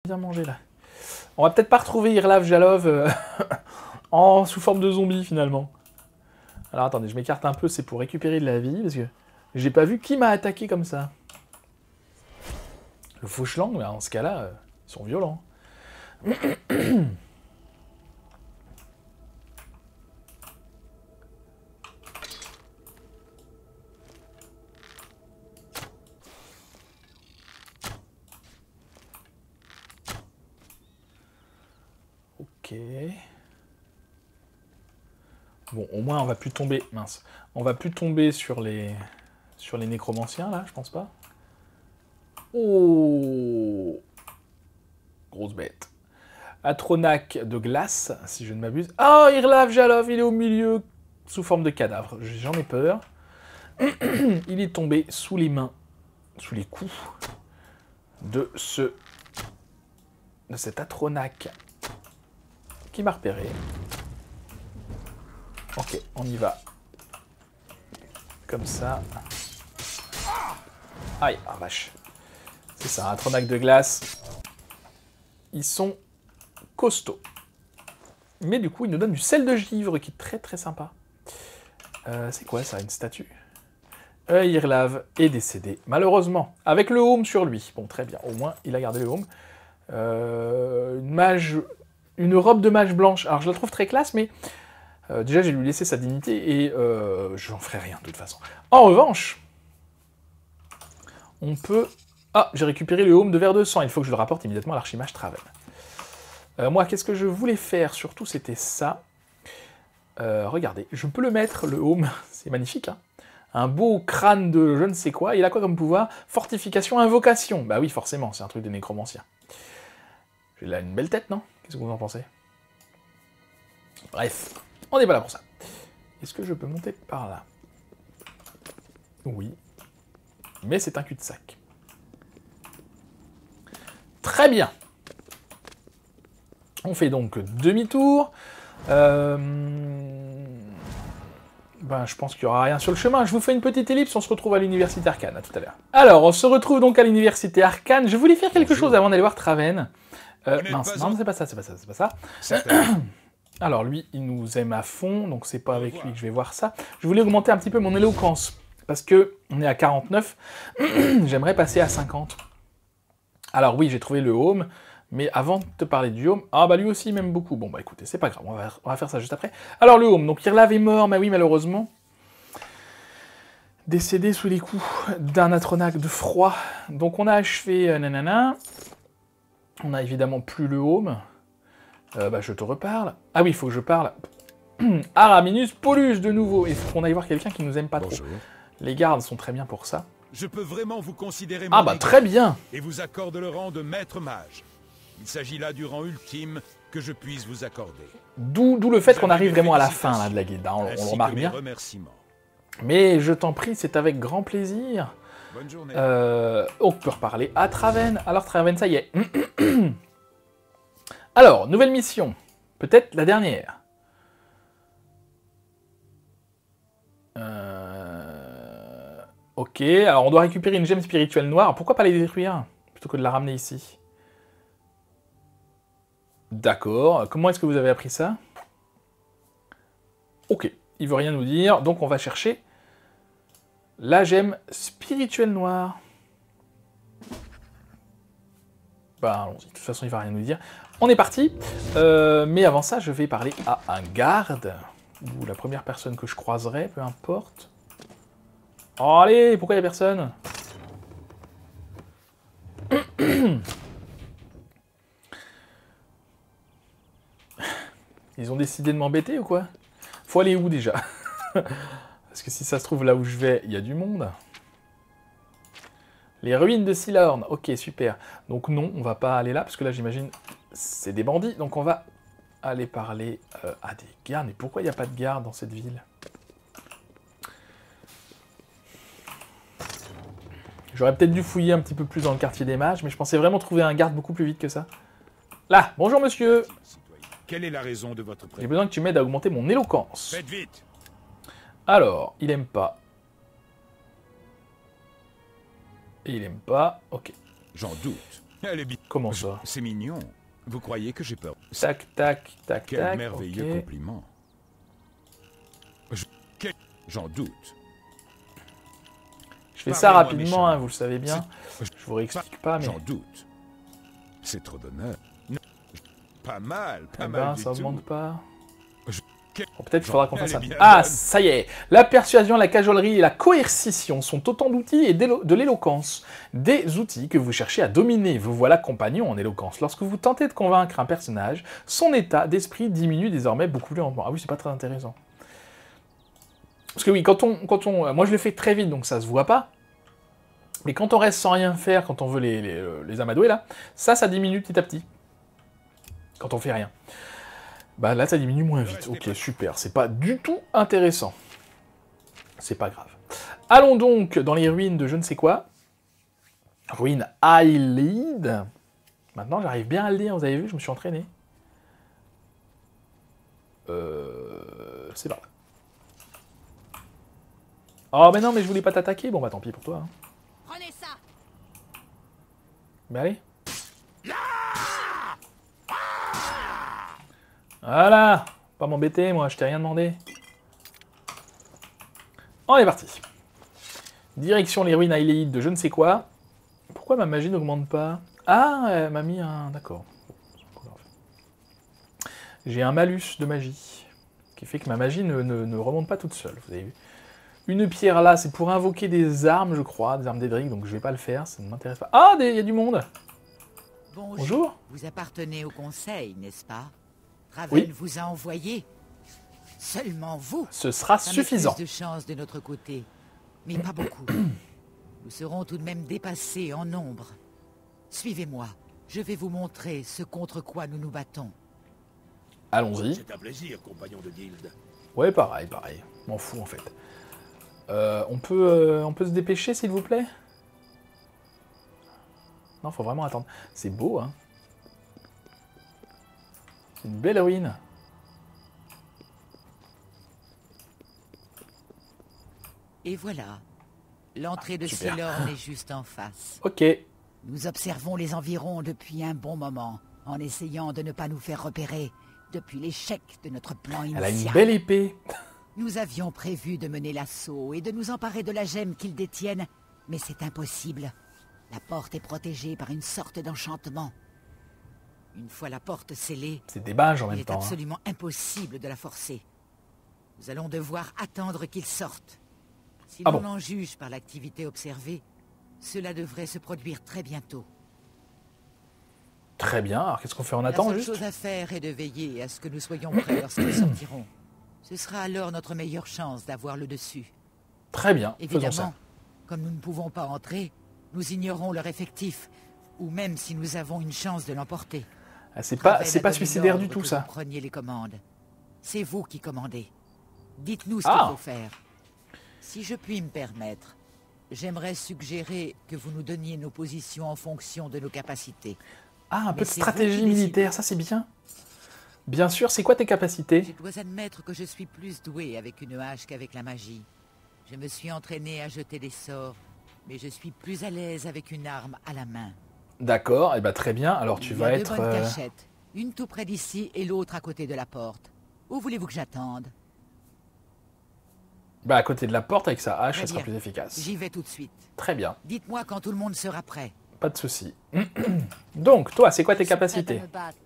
Bien manger là. On va peut-être pas retrouver Irlav Jalov sous forme de zombie finalement. Alors attendez, je m'écarte un peu, c'est pour récupérer de la vie, parce que j'ai pas vu qui m'a attaqué comme ça. Le Fauchlang, mais en ce cas-là, ils sont violents. Ok. Bon, au moins on va plus tomber... Mince. On va plus tomber sur les nécromanciens, là, je pense pas. Oh! Grosse bête. Atronak de glace, si je ne m'abuse. Ah, oh, Irlav Jalov, il est au milieu, sous forme de cadavre. J'en ai peur. Il est tombé sous les mains, sous les coups de cet Atronak qui m'a repéré. Ok, on y va. Comme ça. Aïe, ah vache. C'est ça, Atronak de glace. Ils sont costauds. Mais du coup, ils nous donnent du sel de givre qui est très très sympa. C'est quoi ça, une statue? Irlav est décédé, malheureusement, avec le home sur lui. Bon, très bien, au moins, il a gardé le home. Une robe de mage blanche. Alors, je la trouve très classe, mais déjà, j'ai lui laissé sa dignité et je n'en ferai rien, de toute façon. En revanche, on peut... Ah, j'ai récupéré le home de verre de sang. Il faut que je le rapporte immédiatement à l'archimage Traven. Moi, qu'est-ce que je voulais faire? Surtout, c'était ça. Regardez, je peux le mettre, le home. C'est magnifique, hein. Un beau crâne de je ne sais quoi. Il a quoi comme pouvoir? Fortification, invocation. Bah oui, forcément, c'est un truc de nécromancien. Il a une belle tête, non? Qu'est-ce que vous en pensez? Bref, on n'est pas là pour ça. Est-ce que je peux monter par là? Oui. Mais c'est un cul-de-sac. Très bien. On fait donc demi-tour. Ben, je pense qu'il n'y aura rien sur le chemin. Je vous fais une petite ellipse, on se retrouve à l'Université Arcane, à tout à l'heure. Alors, on se retrouve donc à l'Université Arcane. Je voulais faire quelque chose avant d'aller voir Traven. Mince, non, c'est pas ça, c'est pas ça, c'est pas ça. Alors, lui, il nous aime à fond, donc c'est pas avec lui que je vais voir ça. Je voulais augmenter un petit peu mon éloquence, parce que on est à 49, j'aimerais passer à 50. Alors oui, j'ai trouvé le home, mais avant de te parler du home... Ah bah lui aussi il m'aime beaucoup. Bon bah écoutez, c'est pas grave, on va faire ça juste après. Alors le home, donc Irlav est mort, mais oui malheureusement. Décédé sous les coups d'un Atronak de froid. Donc on a achevé nanana. On a évidemment plus le home. Bah je te reparle. Ah oui, il faut que je parle. Araminus Paulus de nouveau. Il faut qu'on aille voir quelqu'un qui nous aime pas trop. Les gardes sont très bien pour ça. Je peux vraiment vous considérer Ah bah très bien. Et vous accorde le rang de maître mage. Il s'agit là du rang ultime que je puisse vous accorder. D'où le fait qu'on arrive vraiment à la fin là, de la guilde, hein, on le remarque bien. Mais je t'en prie, c'est avec grand plaisir. Bonne journée. On peut reparler à Traven. Alors Traven, ça y est. Alors, nouvelle mission. Peut-être la dernière. Ok, alors on doit récupérer une gemme spirituelle noire. Pourquoi pas les détruire, plutôt que de la ramener ici? D'accord. Comment est-ce que vous avez appris ça? Ok, il veut rien nous dire, donc on va chercher la gemme spirituelle noire. Bah allons-y, de toute façon il va rien nous dire. On est parti, mais avant ça je vais parler à un garde, ou la première personne que je croiserai, peu importe. Oh, allez, pourquoi il n'y a personne? Ils ont décidé de m'embêter ou quoi? Faut aller où déjà? Parce que si ça se trouve là où je vais, il y a du monde. Les ruines de Silorn, ok super. Donc non, on va pas aller là, parce que là j'imagine c'est des bandits, donc on va aller parler à des gardes. Mais pourquoi il n'y a pas de garde dans cette ville? J'aurais peut-être dû fouiller un petit peu plus dans le quartier des mages, mais je pensais vraiment trouver un garde beaucoup plus vite que ça. Là, bonjour monsieur. Quelle est la raison de votre J'ai besoin que tu m'aides à augmenter mon éloquence. Faites vite. Alors, il aime pas. Et il aime pas, ok. J'en doute. Elle est bien. Comment ça? C'est mignon. Vous croyez que j'ai peur? Tac, tac, tac, Quel tac. merveilleux Ok. compliment. J'en doute. Je fais ça Parlez-moi rapidement, méchamment. hein, vous le savez bien. Je vous réexplique pas, mais... J'en doute. C'est trop d'honneur. Non. Pas mal, Eh pas ben, mal du ça tout. augmente pas. Je- Bon, peut-être qu'il faudra qu'on fasse ça. Elle est bien Ah, bonne. ça y est. La persuasion, la cajolerie et la coercition sont autant d'outils et de l'éloquence. Des outils que vous cherchez à dominer. Vous voilà compagnon en éloquence. Lorsque vous tentez de convaincre un personnage, son état d'esprit diminue désormais beaucoup plus lentement. Ah oui, c'est pas très intéressant. Parce que oui, moi je le fais très vite, donc ça se voit pas. Mais quand on reste sans rien faire, quand on veut les amadouer là, ça diminue petit à petit. Quand on fait rien. Bah là, ça diminue moins vite. Ok, super. C'est pas du tout intéressant. C'est pas grave. Allons donc dans les ruines de je ne sais quoi. Ruine Aelid. Maintenant, j'arrive bien à le dire. Vous avez vu, je me suis entraîné. C'est pas là. Oh, mais non, mais je voulais pas t'attaquer. Bon, bah tant pis pour toi. Hein. Prenez ça. Mais allez. Voilà. Pas m'embêter, moi. Je t'ai rien demandé. On est parti. Direction les ruines Aelid de je ne sais quoi. Pourquoi ma magie n'augmente pas? Ah, elle m'a mis un... D'accord. J'ai un malus de magie. Qui fait que ma magie ne remonte pas toute seule. Vous avez vu? Une pierre là, c'est pour invoquer des armes, je crois. Des armes d'Edric, donc je vais pas le faire. Ça ne m'intéresse pas. Ah, il y a du monde. Bonjour. Vous appartenez au conseil, n'est-ce pas? Raven Oui. vous a envoyé. Seulement vous. Ce sera Ça met suffisant. plus de chance de notre côté. Mais pas beaucoup. Nous serons tout de même dépassés en nombre. Suivez-moi. Je vais vous montrer ce contre quoi nous nous battons. Allons-y. C'est un plaisir, compagnon de guilde. Ouais, pareil. M'en fous, en fait. On peut se dépêcher, s'il vous plaît? Non, faut vraiment attendre. C'est beau, hein. C'est une belle ruine. Et voilà. L'entrée de super. Célorn est juste en face. Ok. Nous observons les environs depuis un bon moment, en essayant de ne pas nous faire repérer depuis l'échec de notre plan initial. Elle a une belle épée. Nous avions prévu de mener l'assaut et de nous emparer de la gemme qu'ils détiennent, mais c'est impossible. La porte est protégée par une sorte d'enchantement. Une fois la porte scellée, C'est des bages en il même est temps. Hein. absolument impossible de la forcer. Nous allons devoir attendre qu'ils sortent. Si Ah l'on bon. en juge par l'activité observée, cela devrait se produire très bientôt. Très bien. Alors, qu'est-ce qu'on fait? On La attend seule juste? chose à faire est de veiller à ce que nous soyons prêts lorsqu'ils sortiront. Ce sera alors notre meilleure chance d'avoir le dessus. Très bien. Faisons ça. Évidemment, comme nous ne pouvons pas entrer, nous ignorons leur effectif, ou même si nous avons une chance de l'emporter. Ah, c'est Raven pas a donné suicidaire du l'ordre tout, que ça. vous preniez les commandes. C'est vous qui commandez. Dites-nous ce Ah. qu'il faut faire. Si je puis me permettre, j'aimerais suggérer que vous nous donniez nos positions en fonction de nos capacités. Ah, un peu Mais de c'est vous stratégie qui décidez. militaire, ça c'est bien. Bien sûr, c'est quoi tes capacités? Je dois admettre que je suis plus doué avec une hache qu'avec la magie. Je me suis entraîné à jeter des sorts, mais je suis plus à l'aise avec une arme à la main. D'accord, et bah très bien. Alors tu Il y vas a être... deux bonnes cachettes, une tout près d'ici et l'autre à côté de la porte. Où voulez-vous que j'attende? Bah à côté de la porte avec sa hache, Très ça sera bien. plus efficace. J'y vais tout de suite. Très bien, Dites-moi quand tout le monde sera prêt. pas de souci. Donc, toi, c'est quoi tes Je suis prête à capacités? me battre.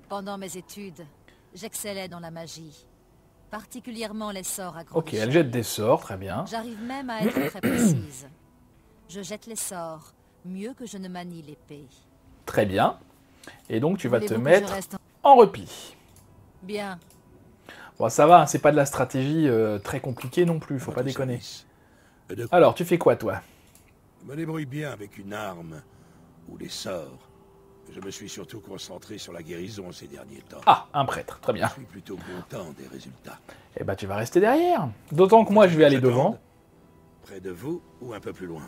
Pendant mes études, j'excellais dans la magie, particulièrement les sorts à gros Ok, elle jette des sorts, très bien. J'arrive même à être très précise. Je jette les sorts mieux que je ne manie l'épée. Très bien. Et donc tu vas te Voulez-vous que je mettre reste en repli. Bien. Bon, ça va, hein, c'est pas de la stratégie très compliquée non plus, faut pas déconner. De... Alors, tu fais quoi, toi? Je me débrouille bien avec une arme ou des sorts. Je me suis surtout concentré sur la guérison ces derniers temps. Ah, un prêtre, très bien. Je suis plutôt content des résultats. Eh bah, tu vas rester derrière. D'autant que moi, je vais aller J'attends. devant. Près de vous ou un peu plus loin.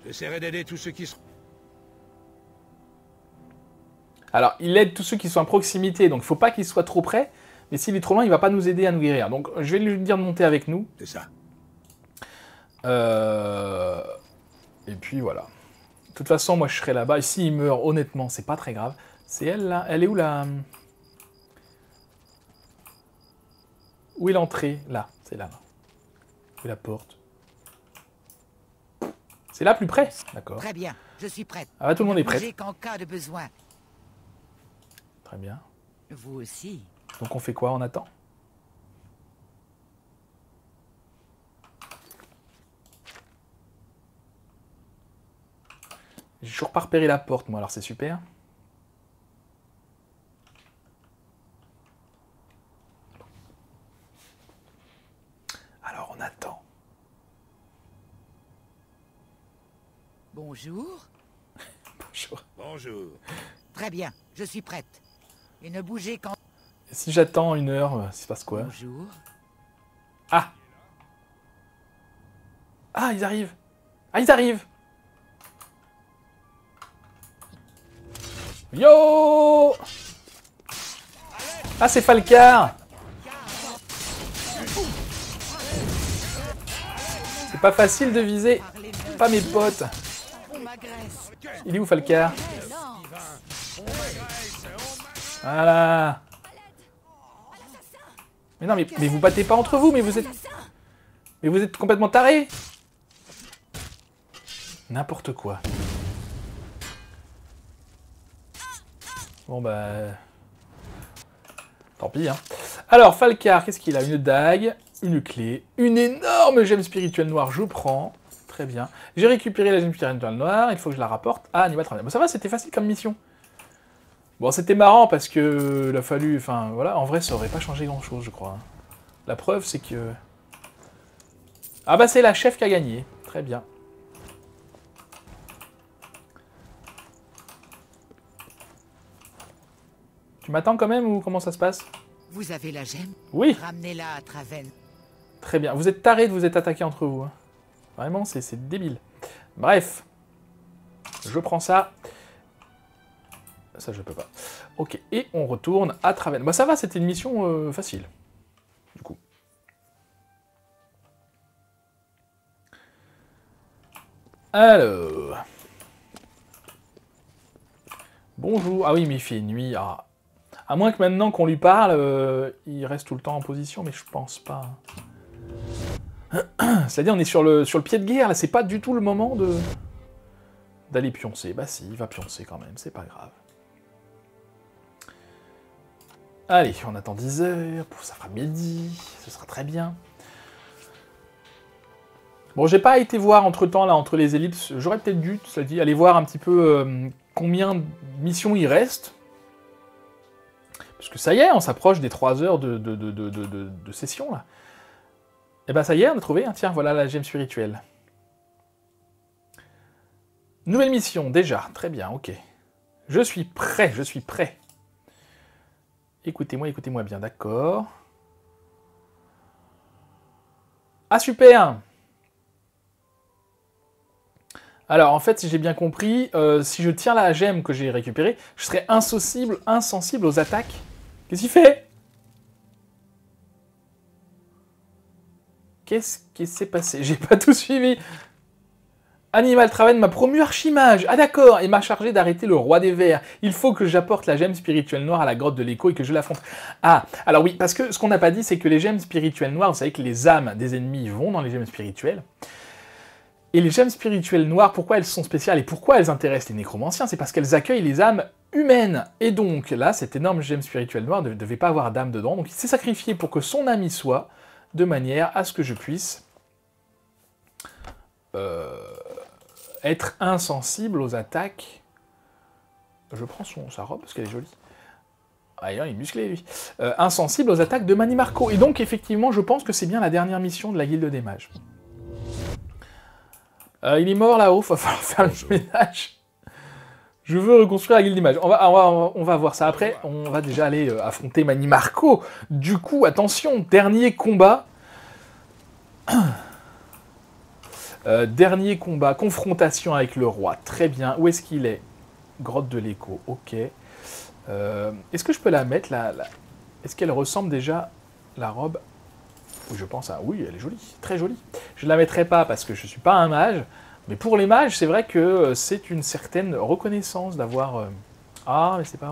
J'essaierai d'aider tous ceux qui seront... Alors, il aide tous ceux qui sont à proximité, donc il faut pas qu'il soit trop près. Mais s'il est trop loin, il va pas nous aider à nous guérir. Donc, je vais lui dire de monter avec nous. C'est ça. Et puis, voilà. De toute façon, moi, je serai là-bas. Et s'il meurt, honnêtement, c'est pas très grave. C'est elle, là. Elle est où, la... Où est l'entrée? Là. C'est là. Où est la porte? C'est là, plus près. D'accord. Très bien, je suis prête. Ah bah, tout le monde est Ne prêt. bougez qu'en cas de besoin. Très bien. Vous aussi. Donc, on fait quoi? On attend? J'ai toujours pas repéré la porte, moi, alors c'est super. Alors, on attend. Bonjour. Bonjour. Bonjour. Très bien, je suis prête. Et ne bougez qu'en... Si j'attends 1 heure, il se passe quoi? Bonjour. Ah! Ah, ils arrivent! Ah, ils arrivent! Yo! Ah, c'est Falcar! C'est pas facile de viser. Pas mes potes. On m'agresse. Il est où, Falcar? Voilà. Mais non, mais vous battez pas entre vous, mais vous êtes complètement tarés. N'importe quoi. Bon bah... Tant pis, hein. Alors, Falcar, qu'est-ce qu'il a? Une dague, une clé, une énorme gemme spirituelle noire, je prends. Très bien. J'ai récupéré la gemme spirituelle noire, il faut que je la rapporte à Animal Traven. Bon, ça va, c'était facile comme mission. Bon, c'était marrant parce que il a fallu... Enfin, voilà, en vrai, ça aurait pas changé grand-chose, je crois. La preuve, c'est que... Ah bah, c'est la chef qui a gagné. Très bien. Tu m'attends quand même ou comment ça se passe? Vous avez la gemme? Oui. Ramenez-la à Traven. Très bien. Vous êtes tarés de vous être attaqués entre vous. Hein. Vraiment, c'est débile. Bref. Je prends ça. Ça, je peux pas. Ok. Et on retourne à Traven. Bah ça va, c'était une mission facile. Du coup. Alors. Bonjour. Ah oui, mais il fait nuit. Ah. À moins que maintenant qu'on lui parle, il reste tout le temps en position, mais je pense pas. C'est-à-dire, on est sur le pied de guerre, là, c'est pas du tout le moment d'aller pioncer. Bah si, il va pioncer quand même, c'est pas grave. Allez, on attend 10 heures, ça fera midi, ce sera très bien. Bon, j'ai pas été voir entre-temps, là, entre les ellipses, j'aurais peut-être dû, cela dit, aller voir un petit peu combien de missions il reste. Parce que ça y est, on s'approche des 3 heures de session, là. Et ben ça y est, on a trouvé. Hein. Tiens, voilà la gemme spirituelle. Nouvelle mission, déjà. Très bien, ok. Je suis prêt, je suis prêt. Écoutez-moi bien, d'accord. Ah, super! Alors, en fait, si j'ai bien compris, si je tiens la gemme que j'ai récupérée, je serai insensible aux attaques. Qu'est-ce qu'il fait? Qu'est-ce qui s'est passé? J'ai pas tout suivi. Animal Traven m'a promu archimage. Ah d'accord, et m'a chargé d'arrêter le roi des vers. Il faut que j'apporte la gemme spirituelle noire à la grotte de l'écho et que je l'affronte. Ah, alors oui, parce que ce qu'on n'a pas dit, c'est que les gemmes spirituelles noires, vous savez que les âmes des ennemis vont dans les gemmes spirituelles. Et les gemmes spirituelles noires, pourquoi elles sont spéciales et pourquoi elles intéressent les nécromanciens? C'est parce qu'elles accueillent les âmes humaines. Et donc là, cette énorme gemme spirituelle noire ne devait pas avoir d'âme dedans. Donc il s'est sacrifié pour que son âme y soit, de manière à ce que je puisse être insensible aux attaques. Je prends sa robe parce qu'elle est jolie. Ah, il est musclé, lui. Insensible aux attaques de Manny Marco. Et donc, effectivement, je pense que c'est bien la dernière mission de la Guilde des Mages. Il est mort là-haut, il va falloir faire le ménage. Je veux reconstruire la Guilde des Mages. On va voir ça après. On va déjà aller affronter Manny Marco. Du coup, attention, dernier combat. Dernier combat, confrontation avec le roi. Très bien. Où est-ce qu'il est? Grotte de l'écho. Ok. Est-ce que je peux la mettre là? Est-ce qu'elle ressemble déjà, la robe? Oui, je pense à... Oui, elle est jolie. Très jolie. Je ne la mettrai pas parce que je ne suis pas un mage. Mais pour les mages, c'est vrai que c'est une certaine reconnaissance d'avoir... Ah, mais c'est pas...